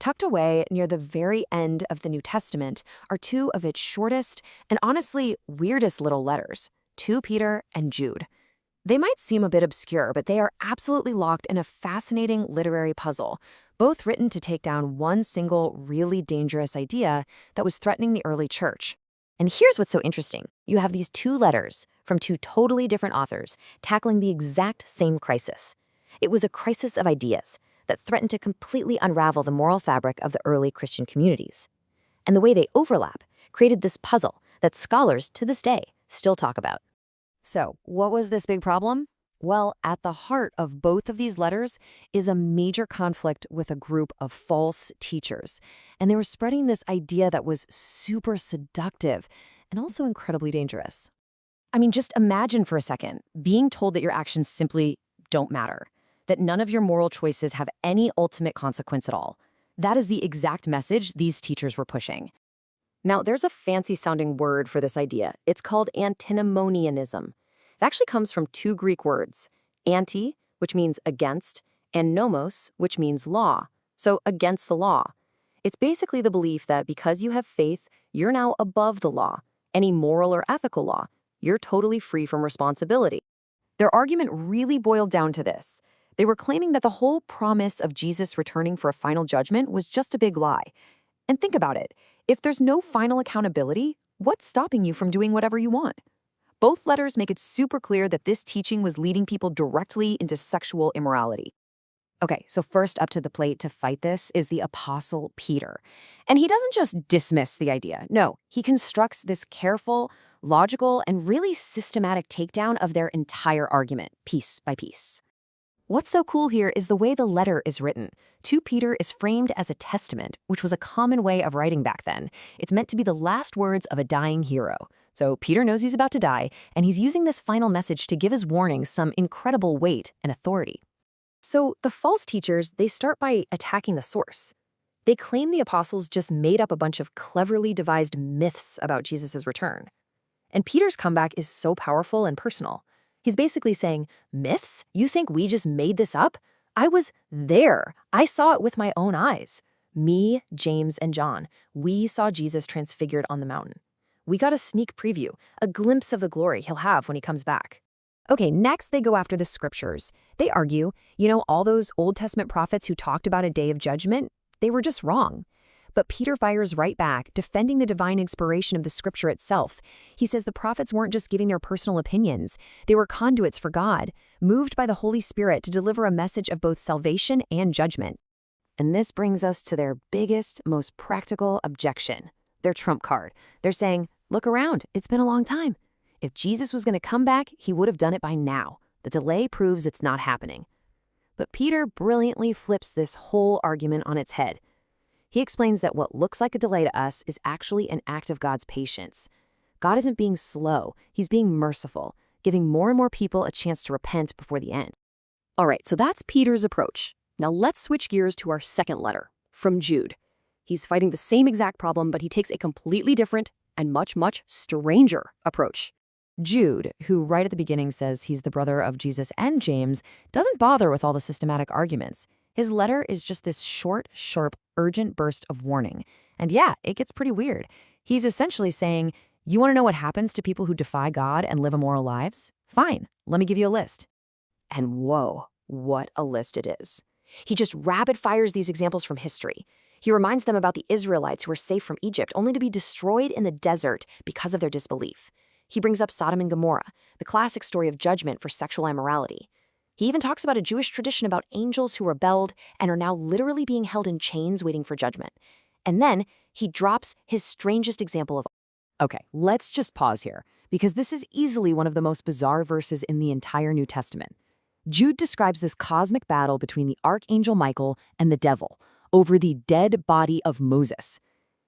Tucked away near the very end of the New Testament are two of its shortest and honestly weirdest little letters, 2 Peter and Jude. They might seem a bit obscure, but they are absolutely locked in a fascinating literary puzzle, both written to take down one single really dangerous idea that was threatening the early church. And here's what's so interesting. You have these 2 letters from 2 totally different authors tackling the exact same crisis. It was a crisis of ideas that threatened to completely unravel the moral fabric of the early Christian communities. And the way they overlap created this puzzle that scholars to this day still talk about. So, what was this big problem? Well, at the heart of both of these letters is a major conflict with a group of false teachers. And they were spreading this idea that was super seductive and also incredibly dangerous. I mean, just imagine for a second being told that your actions simply don't matter, that none of your moral choices have any ultimate consequence at all. That is the exact message these teachers were pushing. Now, there's a fancy-sounding word for this idea. It's called antinomianism. It actually comes from 2 Greek words, anti, which means against, and nomos, which means law. So, against the law. It's basically the belief that because you have faith, you're now above the law, any moral or ethical law. You're totally free from responsibility. Their argument really boiled down to this. They were claiming that the whole promise of Jesus returning for a final judgment was just a big lie. And think about it. If there's no final accountability, what's stopping you from doing whatever you want? Both letters make it super clear that this teaching was leading people directly into sexual immorality. Okay, so first up to the plate to fight this is the Apostle Peter. And he doesn't just dismiss the idea. No, he constructs this careful, logical, and really systematic takedown of their entire argument, piece by piece. What's so cool here is the way the letter is written. 2 Peter is framed as a testament, which was a common way of writing back then. It's meant to be the last words of a dying hero. So Peter knows he's about to die, and he's using this final message to give his warnings some incredible weight and authority. So the false teachers, they start by attacking the source. They claim the apostles just made up a bunch of cleverly devised myths about Jesus' return. And Peter's comeback is so powerful and personal. He's basically saying, myths? You think we just made this up? I was there. I saw it with my own eyes. Me, James, and John, we saw Jesus transfigured on the mountain. We got a sneak preview, a glimpse of the glory he'll have when he comes back. Okay, next they go after the scriptures. They argue, all those Old Testament prophets who talked about a day of judgment, they were just wrong. But Peter fires right back, defending the divine inspiration of the scripture itself. He says the prophets weren't just giving their personal opinions. They were conduits for God, moved by the Holy Spirit to deliver a message of both salvation and judgment. And this brings us to their biggest, most practical objection, their trump card. They're saying, look around, it's been a long time. If Jesus was going to come back, he would have done it by now. The delay proves it's not happening. But Peter brilliantly flips this whole argument on its head. He explains that what looks like a delay to us is actually an act of God's patience. God isn't being slow, he's being merciful, giving more and more people a chance to repent before the end. All right, so that's Peter's approach. Now let's switch gears to our second letter, from Jude. He's fighting the same exact problem, but he takes a completely different and much, much stranger approach. Jude, who right at the beginning says he's the brother of Jesus and James, doesn't bother with all the systematic arguments. His letter is just this short, sharp, urgent burst of warning. And yeah, it gets pretty weird. He's essentially saying, you want to know what happens to people who defy God and live immoral lives? Fine, let me give you a list. And whoa, what a list it is. He just rapid fires these examples from history. He reminds them about the Israelites who were safe from Egypt, only to be destroyed in the desert because of their disbelief. He brings up Sodom and Gomorrah, the classic story of judgment for sexual immorality. He even talks about a Jewish tradition about angels who rebelled and are now literally being held in chains waiting for judgment. And then he drops his strangest example of all. Okay, let's just pause here, because this is easily one of the most bizarre verses in the entire New Testament. Jude describes this cosmic battle between the archangel Michael and the devil over the dead body of Moses.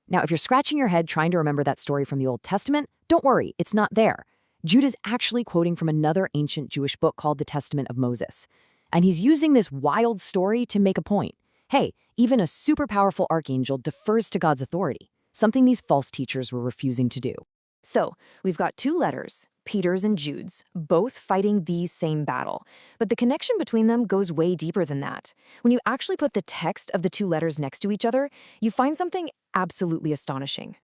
Now, if you're scratching your head trying to remember that story from the Old Testament, don't worry, it's not there. Jude is actually quoting from another ancient Jewish book called the Testament of Moses. And he's using this wild story to make a point. Hey, even a super powerful archangel defers to God's authority, something these false teachers were refusing to do. So, we've got 2 letters, Peter's and Jude's, both fighting the same battle. But the connection between them goes way deeper than that. When you actually put the text of the two letters next to each other, you find something absolutely astonishing.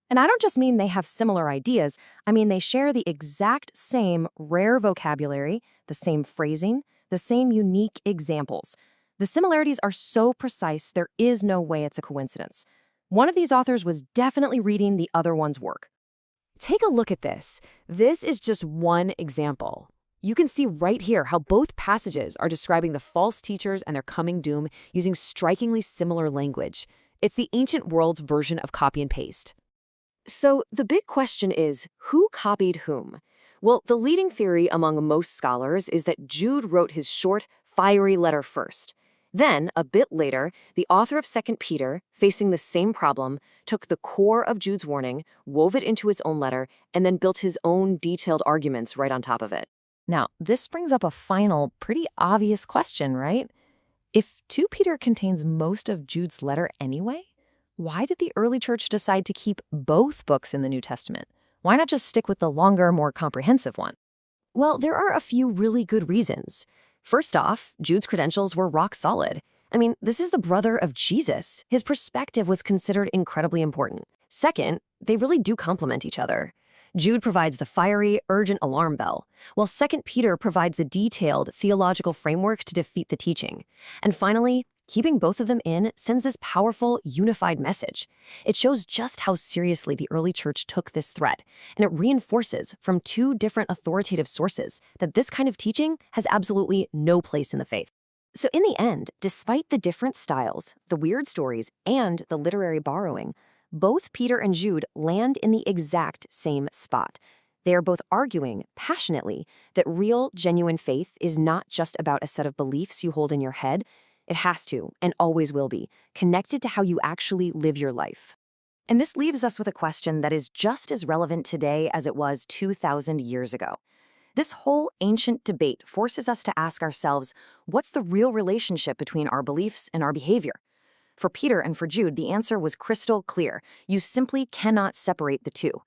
And I don't just mean they have similar ideas, I mean they share the exact same rare vocabulary, the same phrasing, the same unique examples. The similarities are so precise, there is no way it's a coincidence. One of these authors was definitely reading the other one's work. Take a look at this. This is just one example. You can see right here how both passages are describing the false teachers and their coming doom using strikingly similar language. It's the ancient world's version of copy and paste. So the big question is, who copied whom? Well, the leading theory among most scholars is that Jude wrote his short, fiery letter first. Then, a bit later, the author of 2 Peter, facing the same problem, took the core of Jude's warning, wove it into his own letter, and then built his own detailed arguments right on top of it. Now, this brings up a final, pretty obvious question, right? If 2 Peter contains most of Jude's letter anyway, why did the early church decide to keep both books in the New Testament? Why not just stick with the longer, more comprehensive one? Well, there are a few really good reasons. First off, Jude's credentials were rock solid. I mean, this is the brother of Jesus. His perspective was considered incredibly important. Second, they really do complement each other. Jude provides the fiery, urgent alarm bell, while 2 Peter provides the detailed theological framework to defeat the teaching. And finally, keeping both of them in sends this powerful, unified message. It shows just how seriously the early church took this threat, and it reinforces from two different authoritative sources that this kind of teaching has absolutely no place in the faith. So in the end, despite the different styles, the weird stories, and the literary borrowing, both Peter and Jude land in the exact same spot. They are both arguing passionately that real, genuine faith is not just about a set of beliefs you hold in your head. It has to, and always will be, connected to how you actually live your life. And this leaves us with a question that is just as relevant today as it was 2,000 years ago. This whole ancient debate forces us to ask ourselves, what's the real relationship between our beliefs and our behavior? For Peter and for Jude, the answer was crystal clear. You simply cannot separate the two.